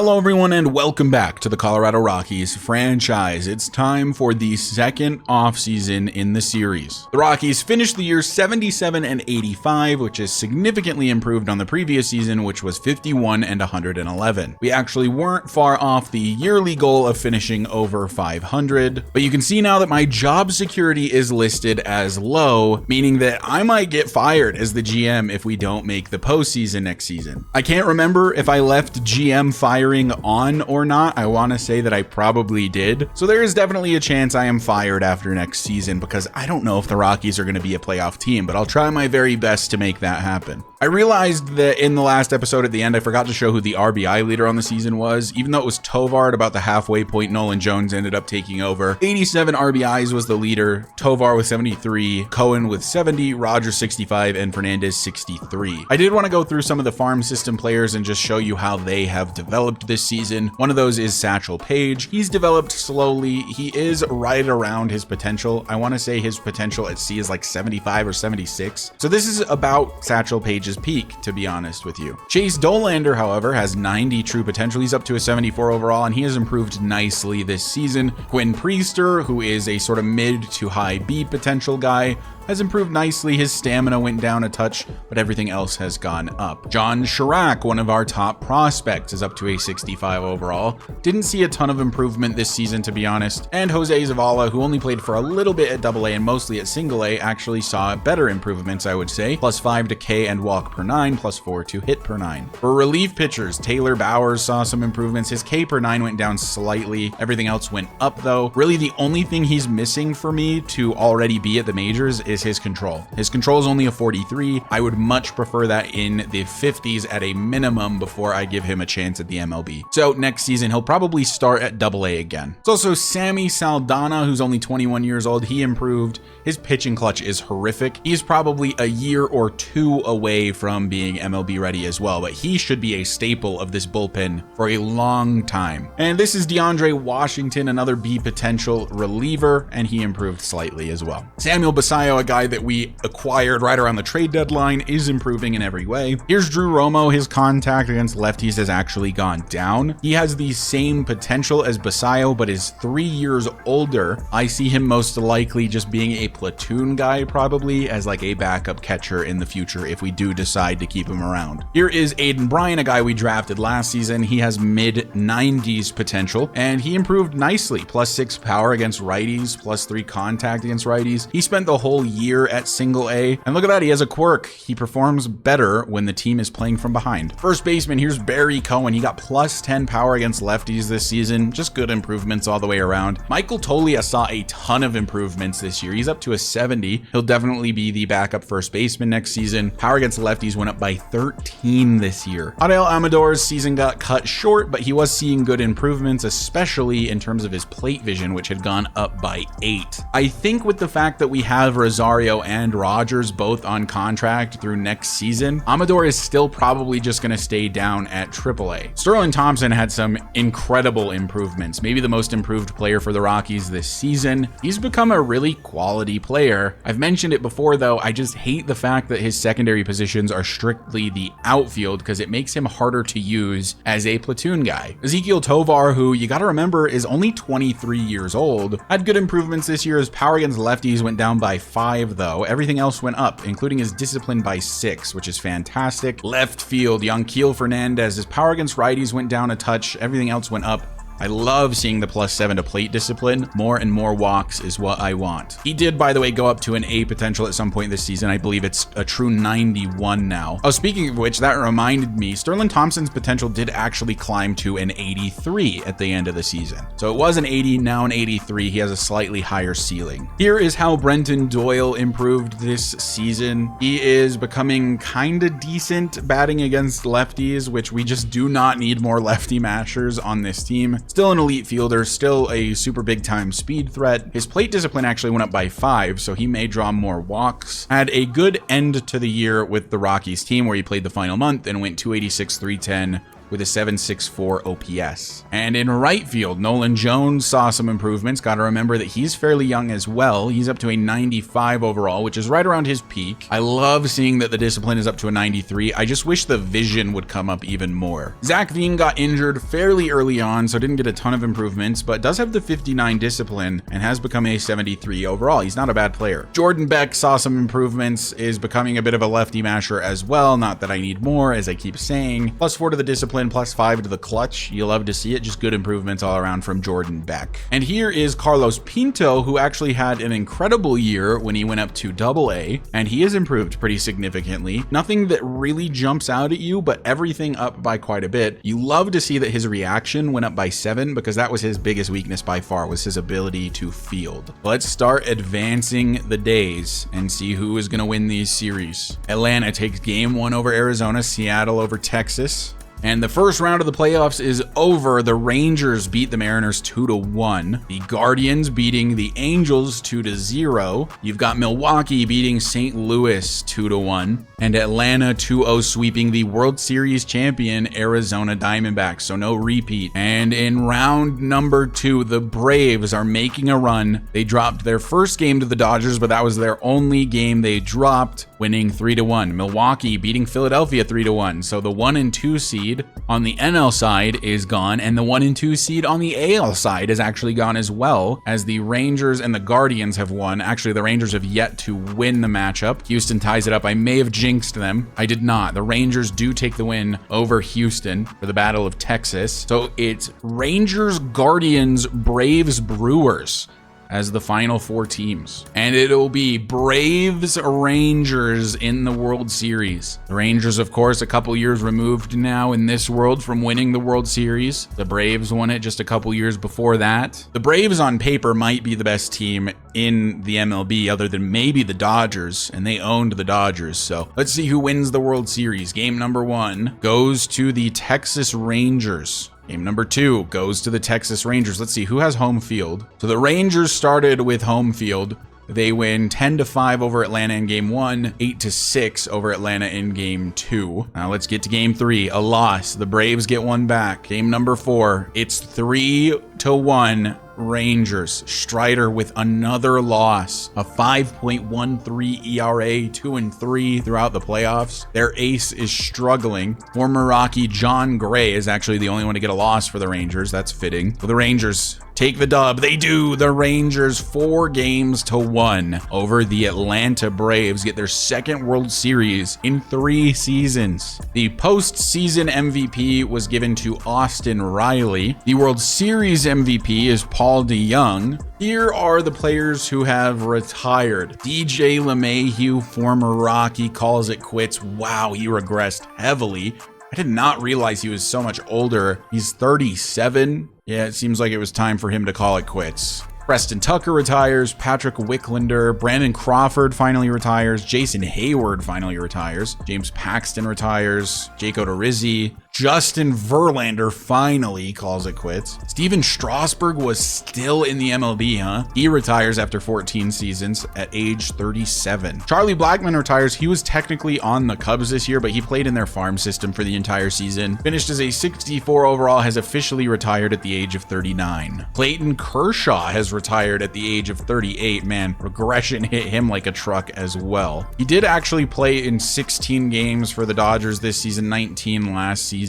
Hello everyone and welcome back to the Colorado Rockies franchise. It's time for the second offseason in the series. The Rockies finished the year 77 and 85, which is significantly improved on the previous season, which was 51 and 111. We actually weren't far off the yearly goal of finishing over 500, but you can see now that my job security is listed as low, meaning that I might get fired as the GM if we don't make the postseason next season. I can't remember if I left GM firing on or not. I want to say that I probably did. So there is definitely a chance I am fired after next season because I don't know if the Rockies are going to be a playoff team, but I'll try my very best to make that happen. I realized that in the last episode at the end, I forgot to show who the RBI leader on the season was. Even though it was Tovar at about the halfway point, Nolan Jones ended up taking over. 87 RBIs was the leader, Tovar with 73, Cohen with 70, Rogers 65, and Fernandez 63. I did want to go through some of the farm system players and just show you how they have developed this season. One of those is Satchel Paige. He's developed slowly. He is right around his potential. I want to say his potential at C is like 75 or 76. So this is about Satchel Paige's peak, to be honest with you. Chase Dolander, however, has 90 true potential. He's up to a 74 overall, and he has improved nicely this season. Quinn Priester, who is a sort of mid to high B potential guy, has improved nicely. His stamina went down a touch, but everything else has gone up. John Chirac, one of our top prospects, is up to a 65 overall. Didn't see a ton of improvement this season, to be honest. And Jose Zavala, who only played for a little bit at AA and mostly at A, actually saw better improvements, I would say. +5 to K and walk per 9, +4 to hit per 9. For relief pitchers, Taylor Bowers saw some improvements. His K per 9 went down slightly. Everything else went up, though. Really, the only thing he's missing for me to already be at the majors is his control. His control is only a 43. I would much prefer that in the 50s at a minimum before I give him a chance at the MLB. So next season, he'll probably start at AA again. It's also Sammy Saldana, who's only 21 years old. He improved. His pitching clutch is horrific. He's probably a year or two away from being MLB ready as well, but he should be a staple of this bullpen for a long time. And this is DeAndre Washington, another B potential reliever, and he improved slightly as well. Samuel Basayo, a guy that we acquired right around the trade deadline, is improving in every way. Here's Drew Romo. His contact against lefties has actually gone down. He has the same potential as Basayo, but is 3 years older. I see him most likely just being a platoon guy, probably as like a backup catcher in the future if we do decide to keep him around. Here is Aiden Bryan, a guy we drafted last season. He has mid-90s potential, and he improved nicely. +6 power against righties, +3 contact against righties. He spent the whole year at A, and look at that, he has a quirk. He performs better when the team is playing from behind. First baseman, here's Barry Cohen. He got +10 power against lefties this season. Just good improvements all the way around. Michael Toglia saw a ton of improvements this year. He's up to a 70. He'll definitely be the backup first baseman next season. Power against lefties went up by 13 this year. Adael Amador's season got cut short, but he was seeing good improvements, especially in terms of his plate vision, which had gone up by 8. I think with the fact that we have Rosario and Rogers both on contract through next season, Amador is still probably just going to stay down at AAA. Sterling Thompson had some incredible improvements, maybe the most improved player for the Rockies this season. He's become a really quality player. I've mentioned it before, though, I just hate the fact that his secondary positions are strictly the outfield because it makes him harder to use as a platoon guy. Ezequiel Tovar, who you got to remember is only 23 years old, had good improvements this year. His power against lefties went down by 5, though. Everything else went up, including his discipline by 6, which is fantastic. Left field, Yanquiel Fernandez, his power against righties went down a touch. Everything else went up. I love seeing the +7 to plate discipline. More and more walks is what I want. He did, by the way, go up to an A potential at some point this season. I believe it's a true 91 now. Oh, speaking of which, that reminded me, Sterling Thompson's potential did actually climb to an 83 at the end of the season. So it was an 80, now an 83. He has a slightly higher ceiling. Here is how Brenton Doyle improved this season. He is becoming kind of decent batting against lefties, which we just do not need more lefty mashers on this team. Still an elite fielder, still a super big time speed threat. His plate discipline actually went up by 5, so he may draw more walks. Had a good end to the year with the Rockies team where he played the final month and went 286, 310, with a 764 OPS. And in right field, Nolan Jones saw some improvements. Got to remember that he's fairly young as well. He's up to a 95 overall, which is right around his peak. I love seeing that the discipline is up to a 93. I just wish the vision would come up even more. Zach Veen got injured fairly early on, so didn't get a ton of improvements, but does have the 59 discipline and has become a 73 overall. He's not a bad player. Jordan Beck saw some improvements, is becoming a bit of a lefty masher as well. Not that I need more, as I keep saying. +4 to the discipline, +5 to the clutch. You love to see it. Just good improvements all around from Jordan Beck. And here is Carlos Pinto, who actually had an incredible year when he went up to AA, and he has improved pretty significantly. Nothing that really jumps out at you, but everything up by quite a bit. You love to see that his reaction went up by 7, because that was his biggest weakness by far, was his ability to field. Let's start advancing the days and see who is going to win these series. Atlanta takes game 1 over Arizona, Seattle over Texas. And the first round of the playoffs is over. The Rangers beat the Mariners 2-1. The Guardians beating the Angels 2-0. You've got Milwaukee beating St. Louis 2-1. And Atlanta 2-0 sweeping the World Series champion Arizona Diamondbacks, so no repeat. And in round number 2, the Braves are making a run. They dropped their first game to the Dodgers, but that was their only game they dropped, winning 3-1. Milwaukee beating Philadelphia 3-1. So the 1 and 2 seed on the NL side is gone, and the 1 and 2 seed on the AL side is actually gone as well, as the Rangers and the Guardians have won. Actually, the Rangers have yet to win the matchup. Houston ties it up. I may have jinxed them. I did not. The Rangers do take the win over Houston for the Battle of Texas. So it's Rangers, Guardians, Braves, Brewers as the final 4 teams. And it'll be Braves Rangers in the World Series. The Rangers, of course, a couple years removed now in this world from winning the World Series. The Braves won it just a couple years before that. The Braves on paper might be the best team in the MLB other than maybe the Dodgers, and they owned the Dodgers. So let's see who wins the World Series. Game number 1 goes to the Texas Rangers. Game number 2 goes to the Texas Rangers. Let's see who has home field. So the Rangers started with home field. They win 10-5 over Atlanta in game 1, 8-6 over Atlanta in game 2. Now let's get to game 3, a loss. The Braves get 1 back. Game number 4, it's 3-1 Rangers. Strider with another loss, a 5.13 ERA, 2-3 throughout the playoffs. Their ace is struggling. Former Rocky John Gray is actually the only one to get a loss for the Rangers. That's fitting. For the Rangers, take the dub. They do. The Rangers 4-1 over the Atlanta Braves, get their 2nd World Series in 3 seasons. The postseason MVP was given to Austin Riley. The World Series MVP is Paul DeYoung. Here are the players who have retired. DJ LeMahieu, former Rocky, calls it quits. Wow, he regressed heavily. I did not realize he was so much older. He's 37. Yeah, it seems like it was time for him to call it quits. Preston Tucker retires, Patrick Wicklander, Brandon Crawford finally retires, Jason Hayward finally retires, James Paxton retires, Jake Odorizzi, Justin Verlander finally calls it quits. Steven Strasburg was still in the MLB, huh? He retires after 14 seasons at age 37. Charlie Blackmon retires. He was technically on the Cubs this year, but he played in their farm system for the entire season. Finished as a 64 overall, has officially retired at the age of 39. Clayton Kershaw has retired at the age of 38. Man, regression hit him like a truck as well. He did actually play in 16 games for the Dodgers this season, 19 last season.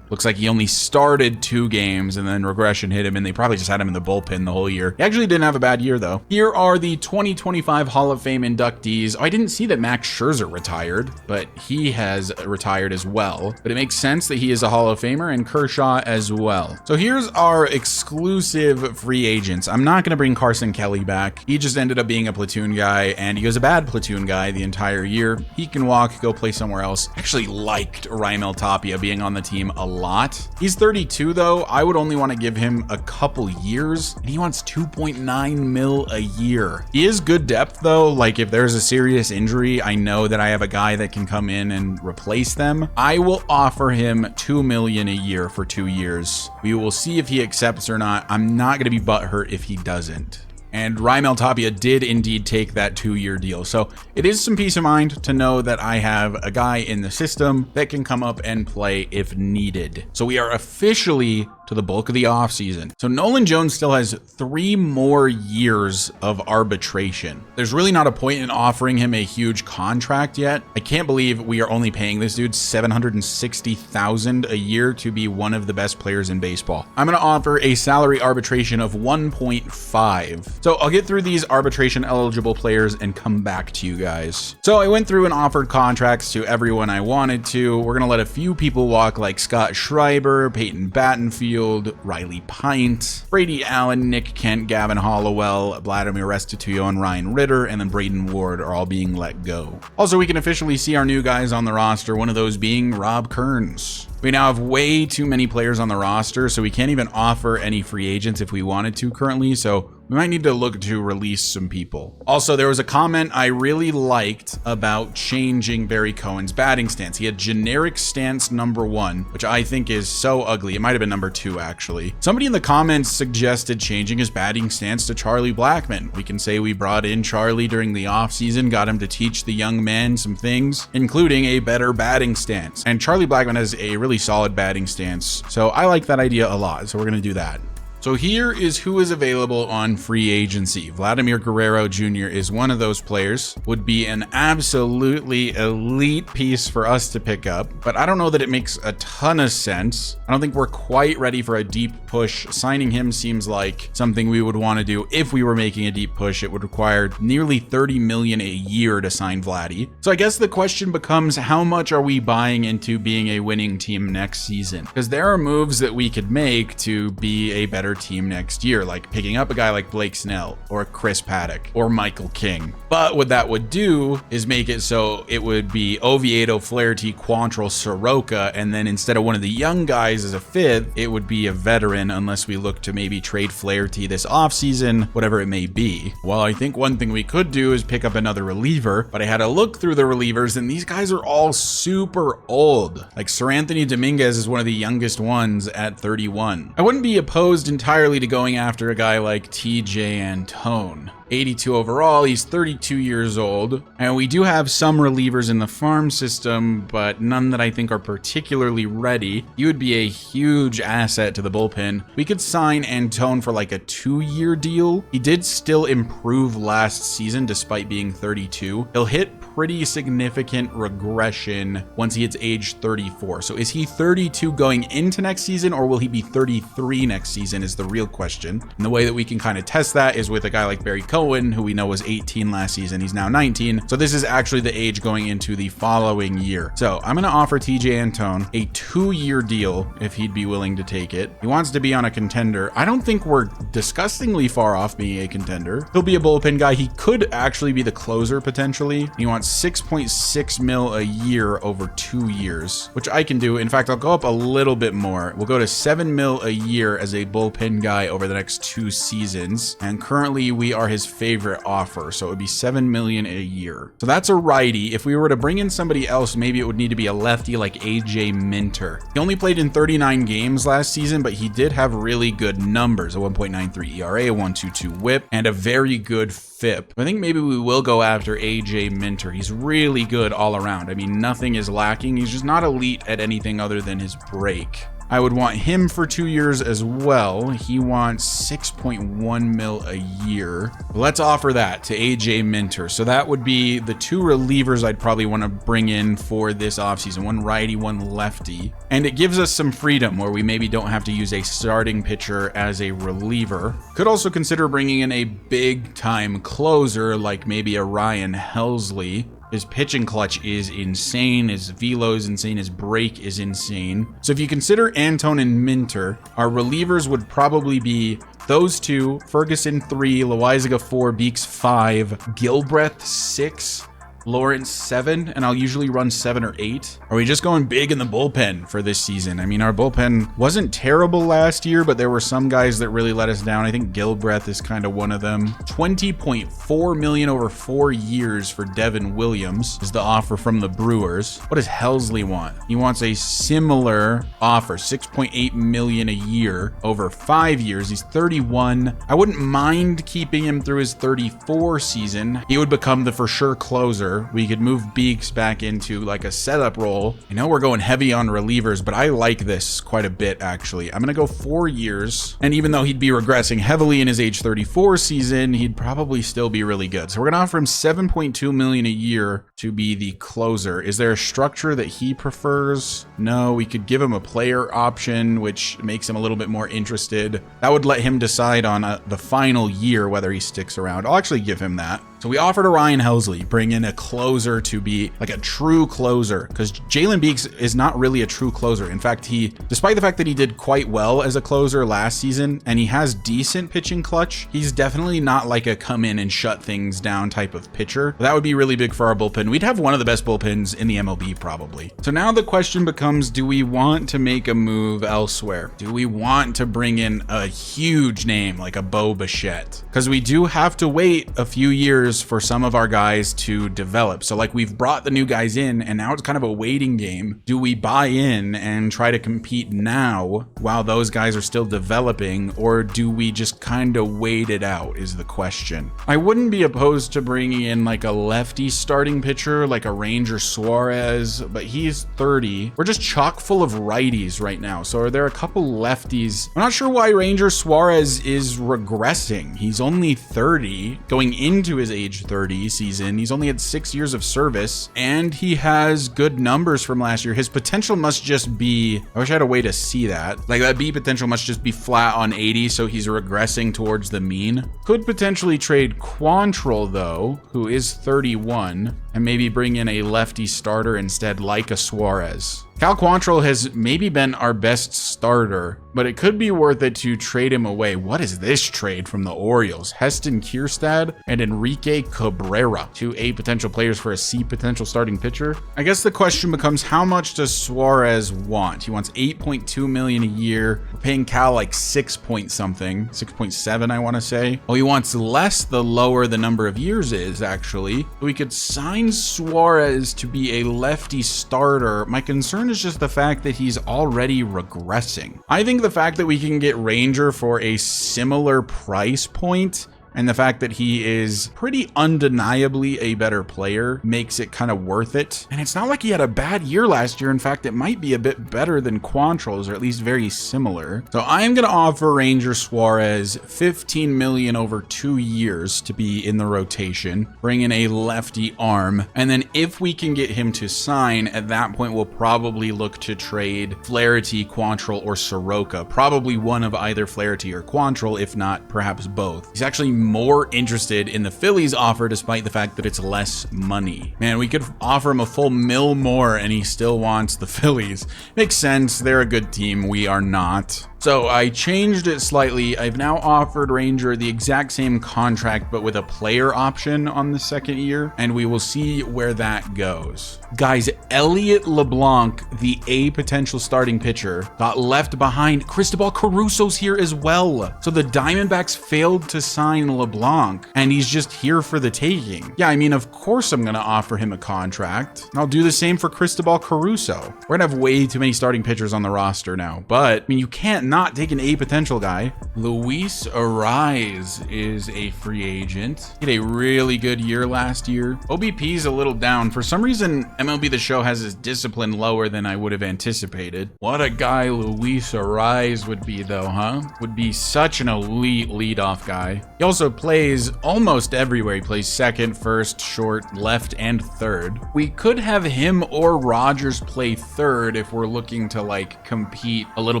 Looks like he only started 2 games and then regression hit him, and they probably just had him in the bullpen the whole year. He actually didn't have a bad year though. Here are the 2025 Hall of Fame inductees. Oh, I didn't see that Max Scherzer retired, but he has retired as well. But it makes sense that he is a Hall of Famer, and Kershaw as well. So here's our exclusive free agents. I'm not going to bring Carson Kelly back. He just ended up being a platoon guy, and he was a bad platoon guy the entire year. He can walk, go play somewhere else. Actually liked Raimel Tapia being on the team a lot. He's 32 though. I would only want to give him a couple years, and he wants 2.9 mil a year. He is good depth though. Like if there's a serious injury, I know that I have a guy that can come in and replace them. I will offer him $2 million a year for 2 years. We will see if he accepts or not. I'm not going to be butthurt if he doesn't. And Raimel Tapia did indeed take that 2-year deal. So it is some peace of mind to know that I have a guy in the system that can come up and play if needed. So we are officially to the bulk of the offseason. So Nolan Jones still has 3 more years of arbitration. There's really not a point in offering him a huge contract yet. I can't believe we are only paying this dude $760,000 a year to be one of the best players in baseball. I'm going to offer a salary arbitration of 1.5. So I'll get through these arbitration eligible players and come back to you guys. So I went through and offered contracts to everyone I wanted to. We're going to let a few people walk like Scott Schreiber, Peyton Battenfield, Riley Pint, Brady Allen, Nick Kent, Gavin Hollowell, Vladimir Restituto, and Ryan Ritter, and then Braden Ward are all being let go. Also, we can officially see our new guys on the roster, one of those being Rob Kearns. We now have way too many players on the roster, so we can't even offer any free agents if we wanted to currently, so we might need to look to release some people. Also, there was a comment I really liked about changing Barry Cohen's batting stance. He had generic stance number 1, which I think is so ugly. It might have been number 2, actually. Somebody in the comments suggested changing his batting stance to Charlie Blackmon. We can say we brought in Charlie during the offseason, got him to teach the young man some things, including a better batting stance. And Charlie Blackmon has a really solid batting stance, so I like that idea a lot, so we're going to do that. So here is who is available on free agency. Vladimir Guerrero Jr. is one of those players. Would be an absolutely elite piece for us to pick up, but I don't know that it makes a ton of sense. I don't think we're quite ready for a deep push. Signing him seems like something we would want to do if we were making a deep push. It would require nearly $30 million a year to sign Vladdy. So I guess the question becomes, how much are we buying into being a winning team next season? Because there are moves that we could make to be a better team next year, like picking up a guy like Blake Snell or Chris Paddock or Michael King. But what that would do is make it so it would be Oviedo, Flaherty, Quantrill, Soroka, and then instead of one of the young guys as a 5th, it would be a veteran unless we look to maybe trade Flaherty this offseason, whatever it may be. Well, I think one thing we could do is pick up another reliever, but I had a look through the relievers and these guys are all super old. Like Sir Anthony Dominguez is one of the youngest ones at 31. I wouldn't be opposed entirely to going after a guy like TJ Antone. 82 overall, he's 32 years old, and we do have some relievers in the farm system, but none that I think are particularly ready. He would be a huge asset to the bullpen. We could sign Antone for like a 2-year deal. He did still improve last season despite being 32. He'll hit pretty significant regression once he hits age 34. So is he 32 going into next season, or will he be 33 next season is the real question. And the way that we can kind of test that is with a guy like Barry Cohen, who we know was 18 last season. He's now 19. So this is actually the age going into the following year. So I'm going to offer TJ Antone a 2-year deal if he'd be willing to take it. He wants to be on a contender. I don't think we're disgustingly far off being a contender. He'll be a bullpen guy. He could actually be the closer potentially. He wants 6.6 mil a year over 2 years, which I can do. In fact, I'll go up a little bit more. We'll go to 7 mil a year as a bullpen guy over the next 2 seasons. And currently we are his favorite offer. So it would be 7 million a year. So that's a righty. If we were to bring in somebody else, maybe it would need to be a lefty like AJ Minter. He only played in 39 games last season, but he did have really good numbers, a 1.93 ERA, a 1.22 whip, and a very good FIP. I think maybe we will go after AJ Minter. He's really good all around. I mean, nothing is lacking. He's just not elite at anything other than his break. I would want him for 2 years as well. He wants 6.1 mil a year. Let's offer that to AJ Minter. So that would be the 2 relievers I'd probably want to bring in for this offseason. One righty, one lefty. And it gives us some freedom where we maybe don't have to use a starting pitcher as a reliever. Could also consider bringing in a big time closer like maybe a Ryan Helsley. His pitching clutch is insane. His velo is insane. His break is insane. So if you consider Antone and Minter, our relievers would probably be those 2, Ferguson 3, Loizaga 4, Beeks 5, Gilbreth 6, Lawrence 7, and I'll usually run 7 or 8. Are we just going big in the bullpen for this season? I mean, our bullpen wasn't terrible last year, but there were some guys that really let us down. I think Gilbreth is kind of one of them. $20.4 million over 4 years for Devin Williams is the offer from the Brewers. What does Helsley want? He wants a similar offer, $6.8 million a year over 5 years. He's 31. I wouldn't mind keeping him through his 34 season. He would become the for sure closer. We could move Beeks back into like a setup role. I know we're going heavy on relievers, but I like this quite a bit actually. I'm gonna go 4 years, and even though he'd be regressing heavily in his age 34 season, he'd probably still be really good. So we're gonna offer him $7.2 million a year to be the closer. Is there a structure that he prefers? No, we could give him a player option, which makes him a little bit more interested. That would let him decide on the final year whether he sticks around. I'll actually give him that. So we offered to Ryan Helsley, bring in a closer to be like a true closer, because Jalen Beeks is not really a true closer. In fact, despite the fact that he did quite well as a closer last season, and he has decent pitching clutch, he's definitely not like a come in and shut things down type of pitcher. That would be really big for our bullpen. We'd have one of the best bullpens in the MLB probably. So now the question becomes, do we want to make a move elsewhere? Do we want to bring in a huge name like a Bo Bichette? Because we do have to wait a few years for some of our guys to develop. So like we've brought the new guys in, and now it's kind of a waiting game. Do we buy in and try to compete now while those guys are still developing, or do we just kind of wait it out is the question. I wouldn't be opposed to bringing in like a lefty starting pitcher like a Ranger Suarez, but he's 30. We're just chock full of righties right now. So are there a couple lefties? I'm not sure why Ranger Suarez is regressing. He's only 30 going into his age 30 season. He's only had 6 years of service, and he has good numbers from last year. His potential must just be, I wish I had a way to see that. Like that B potential must just be flat on 80, so he's regressing towards the mean. Could potentially trade Quantrill though, who is 31, and maybe bring in a lefty starter instead like a Suarez. Cal Quantrill has maybe been our best starter, but it could be worth it to trade him away. What is this trade from the Orioles? Heston Kierstad and Enrique Cabrera, 2 A potential players for a C potential starting pitcher. I guess the question becomes, how much does Suarez want? He wants $8.2 million a year. We're paying Cal like 6 point something, 6.7 I want to say. Oh, he wants less the lower the number of years is actually. We could sign Suarez to be a lefty starter. My concern is just the fact that he's already regressing. I think the fact that we can get Ranger for a similar price point and the fact that he is pretty undeniably a better player makes it kind of worth it. And it's not like he had a bad year last year. In fact, it might be a bit better than Quantrill's, or at least very similar. So I'm going to offer Ranger Suarez $15 million over 2 years to be in the rotation, bring in a lefty arm. And then if we can get him to sign, at that point, we'll probably look to trade Flaherty, Quantrill, or Soroka. Probably one of either Flaherty or Quantrill, if not perhaps both. He's actually more interested in the Phillies offer despite the fact that it's less money. Man, we could offer him a full $1 more and he still wants the Phillies. Makes sense. They're a good team. We are not. So I changed it slightly. I've now offered Ranger the exact same contract, but with a player option on the second year, and we will see where that goes. Guys, Elliot LeBlanc, the A potential starting pitcher, got left behind. Cristobal Caruso's here as well. So the Diamondbacks failed to sign LeBlanc, and he's just here for the taking. Yeah, I mean, of course I'm going to offer him a contract. I'll do the same for Cristobal Caruso. We're going to have way too many starting pitchers on the roster now, but I mean, you can't not take an A potential guy. Luis Arraez is a free agent. He had a really good year last year. OBP's a little down. For some reason, MLB The Show has his discipline lower than I would have anticipated. What a guy Luis Arraez would be though, huh? Would be such an elite leadoff guy. He also plays almost everywhere. He plays second, first, short, left, and third. We could have him or Rogers play third if we're looking to like compete a little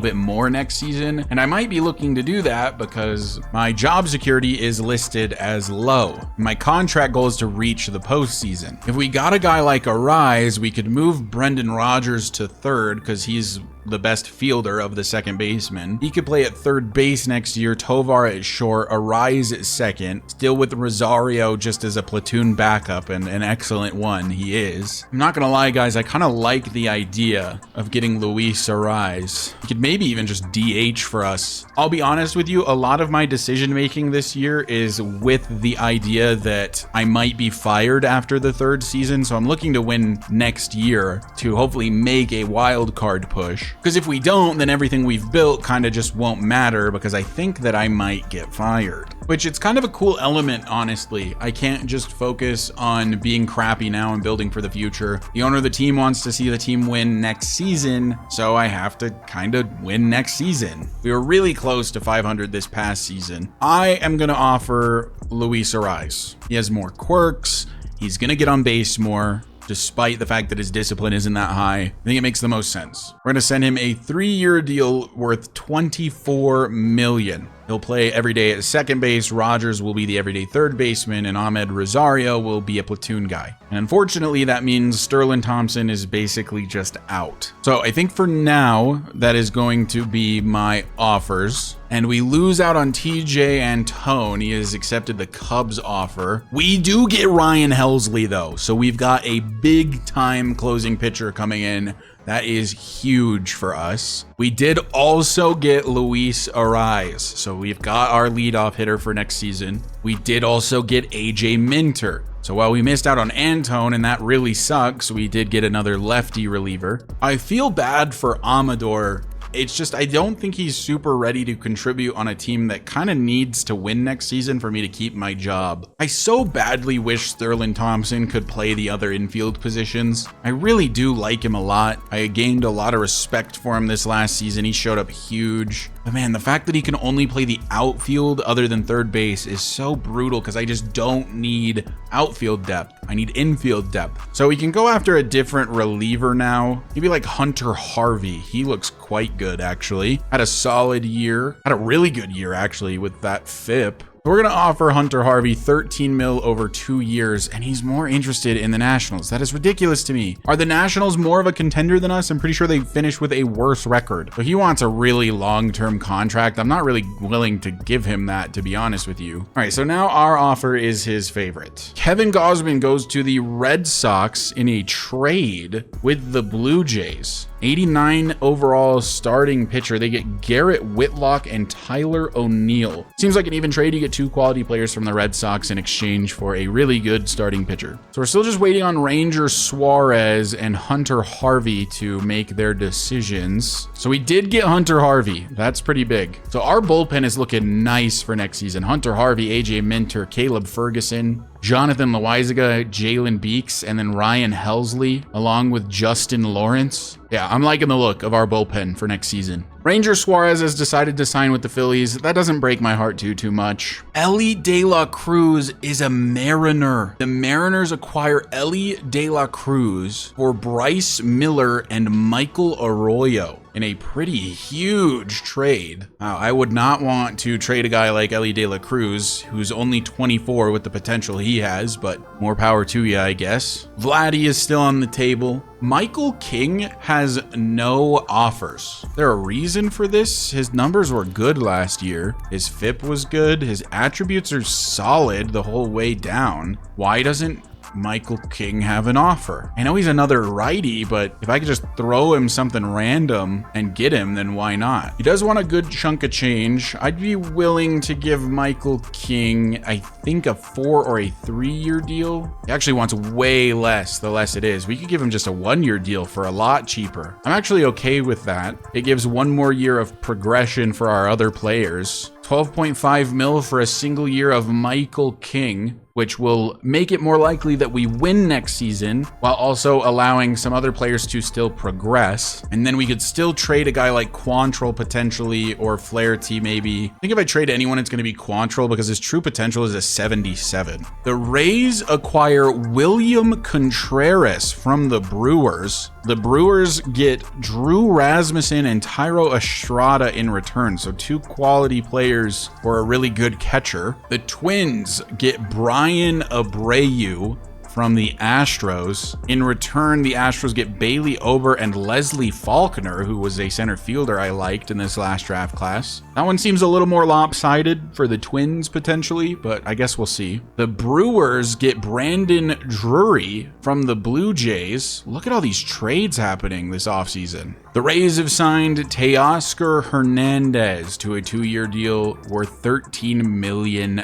bit more next season, and I might be looking to do that because my job security is listed as low. My contract goal is to reach the postseason. If we got a guy like Arraez, we could move Brendan Rodgers to third because he's the best fielder of the second baseman. He could play at third base next year, Tovar at short, Arise at second, still with Rosario just as a platoon backup, and an excellent one he is. I'm not gonna lie, guys, I kind of like the idea of getting Luis Arise. He could maybe even just DH for us. I'll be honest with you, a lot of my decision making this year is with the idea that I might be fired after the third season, so I'm looking to win next year to hopefully make a wild card push. Because if we don't, then everything we've built kind of just won't matter, because I think that I might get fired. Which, it's kind of a cool element, honestly. I can't just focus on being crappy now and building for the future. The owner of the team wants to see the team win next season, so I have to kind of win next season. We were really close to 500 this past season. I am going to offer Luis Arise. He has more quirks. He's going to get on base more, despite the fact that his discipline isn't that high. I think it makes the most sense. We're going to send him a 3-year deal worth $24 million. He'll play every day at second base. Rogers will be the everyday third baseman, and Ahmed Rosario will be a platoon guy. And unfortunately, that means Sterling Thompson is basically just out. So I think for now, that is going to be my offers. And we lose out on TJ Antone. He has accepted the Cubs offer. We do get Ryan Helsley, though. So we've got a big time closing pitcher coming in. That is huge for us. We did also get Luis Arise, so we've got our leadoff hitter for next season. We did also get AJ Minter. So while we missed out on Antone, and that really sucks, we did get another lefty reliever. I feel bad for Amador. It's just, I don't think he's super ready to contribute on a team that kind of needs to win next season for me to keep my job. I so badly wish Sterling Thompson could play the other infield positions. I really do like him a lot. I gained a lot of respect for him this last season. He showed up huge. But man, the fact that he can only play the outfield other than third base is so brutal, because I just don't need outfield depth. I need infield depth. So we can go after a different reliever now. Maybe like Hunter Harvey. He looks quite good, actually. Had a solid year. Had a really good year, actually, with that FIP. We're going to offer Hunter Harvey $13 million over 2 years, and he's more interested in the Nationals. That is ridiculous to me. Are the Nationals more of a contender than us? I'm pretty sure they finished with a worse record. But he wants a really long-term contract. I'm not really willing to give him that, to be honest with you. All right, so now our offer is his favorite. Kevin Gausman goes to the Red Sox in a trade with the Blue Jays. 89 overall starting pitcher. They get Garrett Whitlock and Tyler O'Neill. Seems like an even trade. You get 2 quality players from the Red Sox in exchange for a really good starting pitcher. So we're still just waiting on Ranger Suarez and Hunter Harvey to make their decisions. So we did get Hunter Harvey. That's pretty big. So our bullpen is looking nice for next season. Hunter Harvey, AJ Minter, Caleb Ferguson, Jonathan Loaizaga, Jalen Beeks, and then Ryan Helsley, along with Justin Lawrence. Yeah, I'm liking the look of our bullpen for next season. Ranger Suarez has decided to sign with the Phillies. That doesn't break my heart too much. Ellie De La Cruz is a Mariner. The Mariners acquire Ellie De La Cruz for Bryce Miller and Michael Arroyo in a pretty huge trade. Wow, I would not want to trade a guy like Ellie De La Cruz, who's only 24 with the potential he has, but more power to you, I guess. Vladdy is still on the table. Michael King has no offers. There a reason for this? His numbers were good last year. His FIP was good. His attributes are solid the whole way down. Why doesn't Michael King have an offer? I know he's another righty, but if I could just throw him something random and get him, then why not? He does want a good chunk of change. I'd be willing to give Michael King, I think, a 4 or a 3-year deal. He actually wants way less, the less it is. We could give him just a 1-year deal for a lot cheaper. I'm actually okay with that. It gives 1 more year of progression for our other players. 12.5 mil for a single year of Michael King, which will make it more likely that we win next season, while also allowing some other players to still progress. And then we could still trade a guy like Quantrill potentially, or Flaherty maybe. I think if I trade anyone, it's going to be Quantrill, because his true potential is a 77. The Rays acquire William Contreras from the Brewers. The Brewers get Drew Rasmussen and Tyro Estrada in return, so 2 quality players for a really good catcher. The Twins get Brian Abreu from the Astros. In return, the Astros get Bailey Ober and Leslie Faulkner, who was a center fielder I liked in this last draft class. That one seems a little more lopsided for the Twins potentially, but I guess we'll see. The Brewers get Brandon Drury from the Blue Jays. Look at all these trades happening this offseason. The Rays have signed Teoscar Hernandez to a 2-year deal worth $13 million.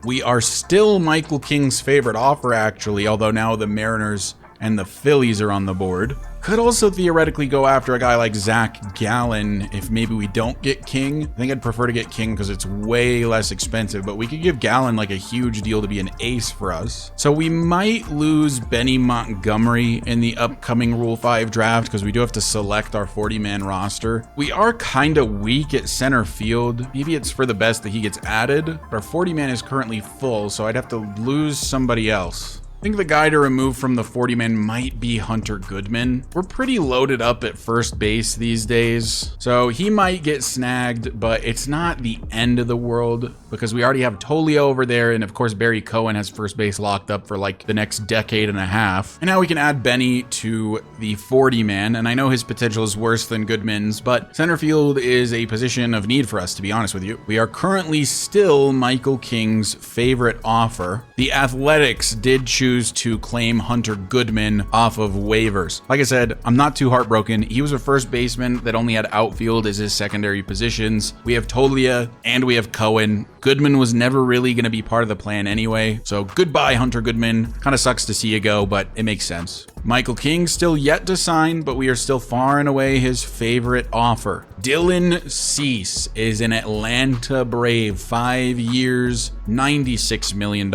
We are still Michael King's favorite offer, actually, although now the Mariners and the Phillies are on the board. Could also theoretically go after a guy like Zach Gallen if maybe we don't get King. I think I'd prefer to get King because it's way less expensive, but we could give Gallen like a huge deal to be an ace for us. So we might lose Benny Montgomery in the upcoming Rule 5 draft because we do have to select our 40-man roster. We are kind of weak at center field. Maybe it's for the best that he gets added, but our 40-man is currently full, so I'd have to lose somebody else. I think the guy to remove from the 40-man might be Hunter Goodman. We're pretty loaded up at first base these days, so he might get snagged, but it's not the end of the world because we already have Tolio over there, and of course Barry Cohen has first base locked up for like the next decade and a half. And now we can add Benny to the 40-man, and I know his potential is worse than Goodman's, but center field is a position of need for us, to be honest with you. We are currently still Michael King's favorite offer. The Athletics did choose to claim Hunter Goodman off of waivers. Like I said, I'm not too heartbroken. He was a first baseman that only had outfield as his secondary positions. We have Tolia and we have Cohen. Goodman was never really going to be part of the plan anyway. So goodbye, Hunter Goodman. Kind of sucks to see you go, but it makes sense. Michael King still yet to sign, but we are still far and away his favorite offer. Dylan Cease is an Atlanta Brave, 5 years, $96 million.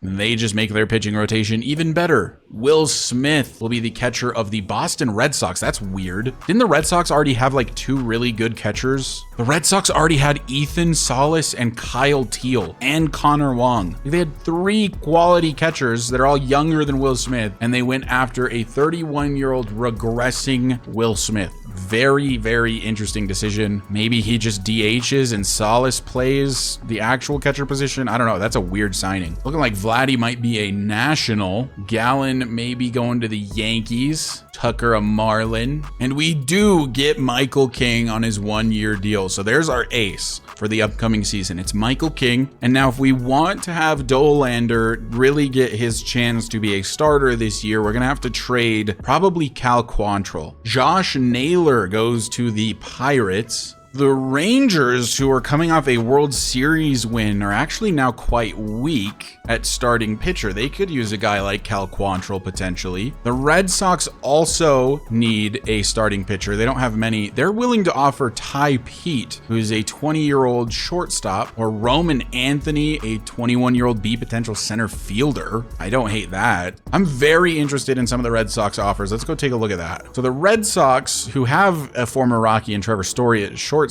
They just make their pitching rotation even better. Will Smith will be the catcher of the Boston Red Sox. That's weird. Didn't the Red Sox already have like 2 really good catchers? The Red Sox already had Ethan Salas and Kyle Teal and Connor Wong. They had 3 quality catchers that are all younger than Will Smith, and they went after a 31-year-old regressing Will Smith. Very, very interesting decision. Maybe he just DHs and Salas plays the actual catcher position. I don't know. That's a weird signing. Looking like Vladdy might be a national. Gallen maybe going to the Yankees. Tucker a Marlin. And we do get Michael King on his 1-year deal. So there's our ace for the upcoming season. It's Michael King. And now if we want to have Dollander really get his chance to be a starter this year, we're going to have to trade probably Cal Quantrill. Josh Naylor goes to the Pirates. The Rangers, who are coming off a World Series win, are actually now quite weak at starting pitcher. They could use a guy like Cal Quantrill potentially. The Red Sox also need a starting pitcher. They don't have many. They're willing to offer Ty Pete, who is a 20-year-old shortstop, or Roman Anthony, a 21-year-old B potential center fielder. I don't hate that. I'm very interested in some of the Red Sox offers. Let's go take a look at that. So the Red Sox, who have a former Rocky and Trevor Story at shortstop,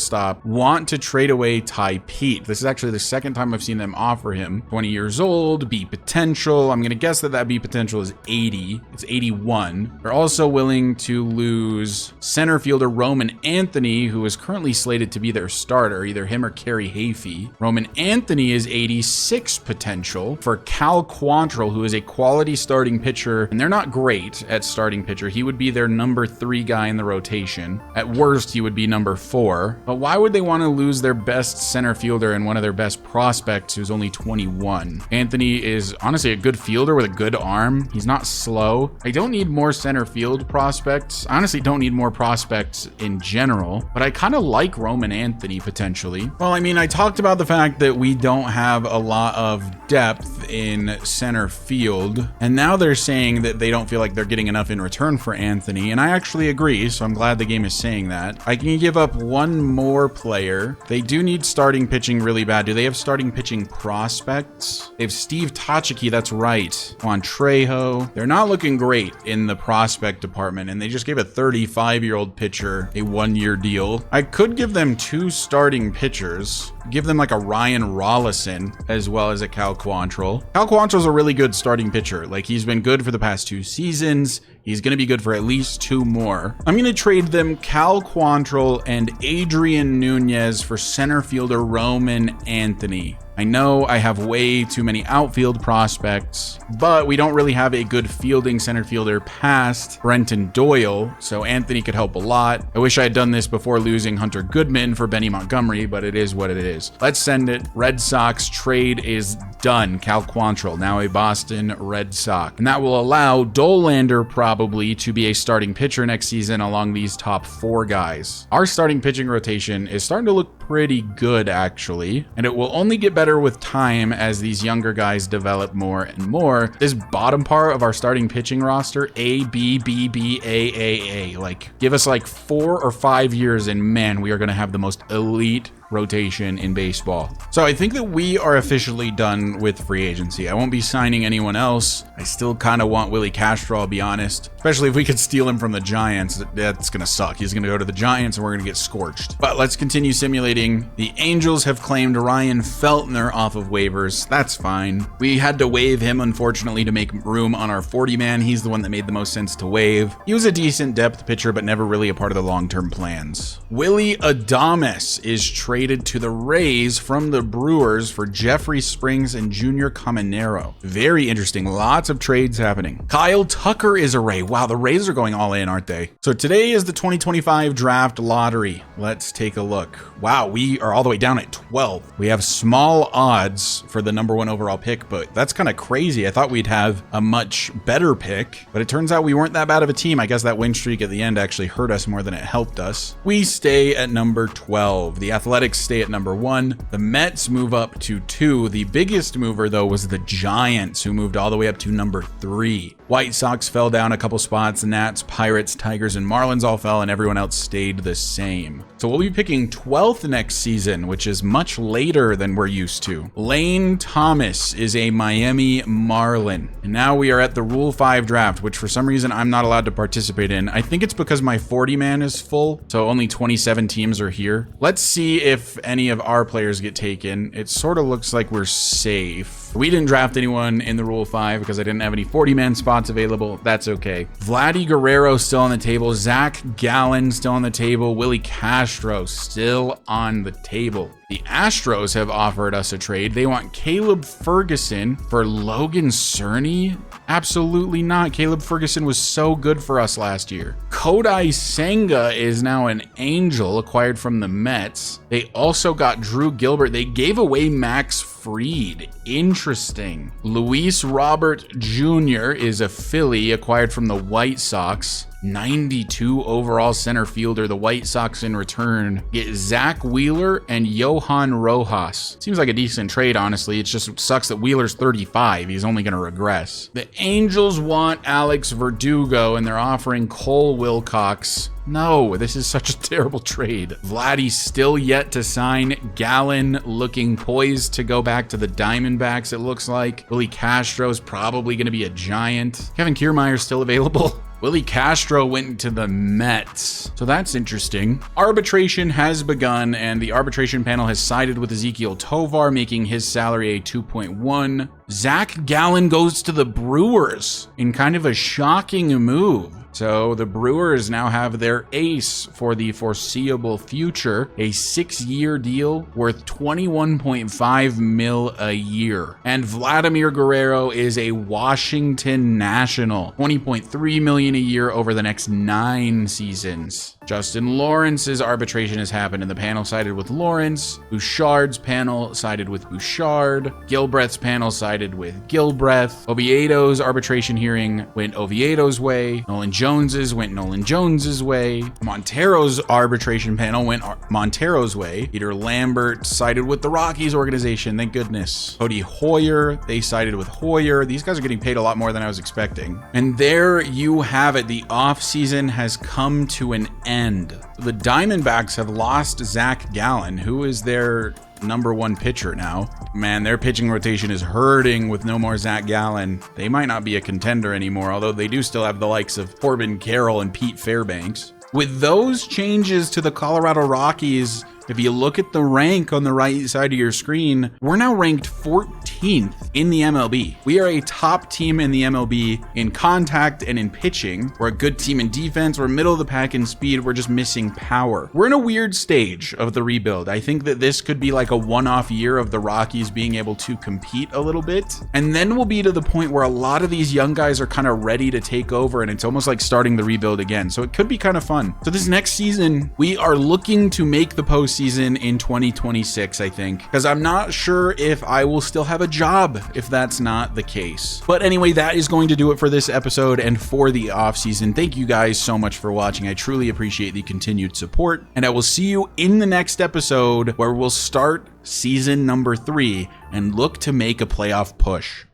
want to trade away Ty Pete. This is actually the second time I've seen them offer him. 20 years old, B potential. I'm going to guess that that B potential is 80. It's 81. They're also willing to lose center fielder Roman Anthony, who is currently slated to be their starter, either him or Kerry Hafey. Roman Anthony is 86 potential for Cal Quantrill, who is a quality starting pitcher, and they're not great at starting pitcher. He would be their number 3 guy in the rotation. At worst, he would be number 4. But why would they want to lose their best center fielder and one of their best prospects who's only 21? Anthony is honestly a good fielder with a good arm. He's not slow. I don't need more center field prospects. I honestly don't need more prospects in general, but I kind of like Roman Anthony potentially. Well, I mean, I talked about the fact that we don't have a lot of depth in center field, and now they're saying that they don't feel like they're getting enough in return for Anthony, and I actually agree, so I'm glad the game is saying that. I can give up one more player. They do need starting pitching really bad. Do they have starting pitching prospects? They have Steve Tachiki, that's right. Juan Trejo. They're not looking great in the prospect department, and they just gave a 35-year-old pitcher a 1-year deal. I could give them 2 starting pitchers. Give them like a Ryan Rollison as well as a Cal Quantrill. Cal Quantrill's a really good starting pitcher. Like, he's been good for the past 2 seasons. He's going to be good for at least 2 more. I'm going to trade them Cal Quantrill and Adrian Nunez for center fielder Roman Anthony. I know I have way too many outfield prospects, but we don't really have a good fielding center fielder past Brenton Doyle, so Anthony could help a lot. I wish I had done this before losing Hunter Goodman for Benny Montgomery, but it is what it is. Let's send it. Red Sox trade is done. Cal Quantrill, now a Boston Red Sox. And that will allow Dollander probably to be a starting pitcher next season along these top 4 guys. Our starting pitching rotation is starting to look pretty good, actually, and it will only get better with time as these younger guys develop more and more. This bottom part of our starting pitching roster, A, B, B, B, A, like, give us like 4 or 5 years and man, we are going to have the most elite rotation in baseball. So I think that we are officially done with free agency. I won't be signing anyone else. I still kind of want Willie Castro, I'll be honest, especially if we could steal him from the Giants. That's gonna suck. He's gonna go to the Giants and we're gonna get scorched. But let's continue simulating. The Angels have claimed Ryan Feltner off of waivers. That's fine. We had to waive him, unfortunately, to make room on our 40-man. He's the one that made the most sense to waive. He was a decent depth pitcher, but never really a part of the long-term plans. Willie Adames is traded to the Rays from the Brewers for Jeffrey Springs and Junior Caminero. Very interesting. Lots of trades happening. Kyle Tucker is a Ray. Wow, the Rays are going all in, aren't they? So today is the 2025 draft lottery. Let's take a look. Wow, we are all the way down at 12. We have small odds for the number 1 overall pick, but that's kind of crazy. I thought we'd have a much better pick, but it turns out we weren't that bad of a team. I guess that win streak at the end actually hurt us more than it helped us. We stay at number 12. The Athletics stay at number 1. The Mets move up to 2. The biggest mover, though, was the Giants, who moved all the way up to number 3. White Sox fell down a couple spots. Nats, Pirates, Tigers, and Marlins all fell, and everyone else stayed the same. So we'll be picking 12th next season, which is much later than we're used to. Lane Thomas is a Miami Marlin. And now we are at the Rule 5 draft, which for some reason I'm not allowed to participate in. I think it's because my 40-man is full, so only 27 teams are here. Let's see if any of our players get taken. It sort of looks like we're safe. We didn't draft anyone in the Rule 5 because I didn't have any 40-man spots available. That's okay. Vladdy Guerrero still on the table. Zach Gallen still on the table. Willie Castro still on the table. The Astros have offered us a trade. They want Caleb Ferguson for Logan Cerny? Absolutely not. Caleb Ferguson was so good for us last year. Kodai Senga is now an Angel acquired from the Mets. They also got Drew Gilbert. They gave away Max Fried. Interesting. Luis Robert Jr. is a Philly acquired from the White Sox. 92 overall center fielder. The White Sox in return get Zach Wheeler and Johan Rojas. Seems like a decent trade, honestly. It just sucks that Wheeler's 35. He's only going to regress. The Angels want Alex Verdugo and they're offering Cole Wilcox. No, this is such a terrible trade. Vladdy's still yet to sign. Gallen looking poised to go back to the Diamondbacks, it looks like. Willie Castro's probably going to be a Giant. Kevin Kiermaier's still available. Willie Castro went to the Mets. So that's interesting. Arbitration has begun, and the arbitration panel has sided with Ezequiel Tovar, making his salary a 2.1. Zach Gallen goes to the Brewers in kind of a shocking move. So the Brewers now have their ace for the foreseeable future, a 6-year deal worth $21.5 million a year. And Vladimir Guerrero is a Washington National, $20.3 million a year over the next 9 seasons. Justin Lawrence's arbitration has happened, and the panel sided with Lawrence. Bouchard's panel sided with Bouchard. Gilbreth's panel sided with Gilbreth. Oviedo's arbitration hearing went Oviedo's way. Nolan Jones's went Nolan Jones's way. Montero's arbitration panel went Montero's way. Peter Lambert sided with the Rockies organization, thank goodness. Cody Hoyer, they sided with Hoyer. These guys are getting paid a lot more than I was expecting. And there you have it. The offseason has come to an end. The Diamondbacks have lost Zach Gallen, who is their number 1 pitcher now. Man, their pitching rotation is hurting with no more Zach Gallen. They might not be a contender anymore, although they do still have the likes of Corbin Carroll and Pete Fairbanks. With those changes to the Colorado Rockies, if you look at the rank on the right side of your screen, we're now ranked 14th 13th in the MLB. We are a top team in the MLB in contact and in pitching. We're a good team in defense. We're middle of the pack in speed. We're just missing power. We're in a weird stage of the rebuild. I think that this could be like a one-off year of the Rockies being able to compete a little bit. And then we'll be to the point where a lot of these young guys are kind of ready to take over, and it's almost like starting the rebuild again. So it could be kind of fun. So this next season, we are looking to make the postseason in 2026, I think, because I'm not sure if I will still have a job if that's not the case. But anyway, that is going to do it for this episode and for the offseason. Thank you guys so much for watching. I truly appreciate the continued support, and I will see you in the next episode where we'll start season number 3 and look to make a playoff push.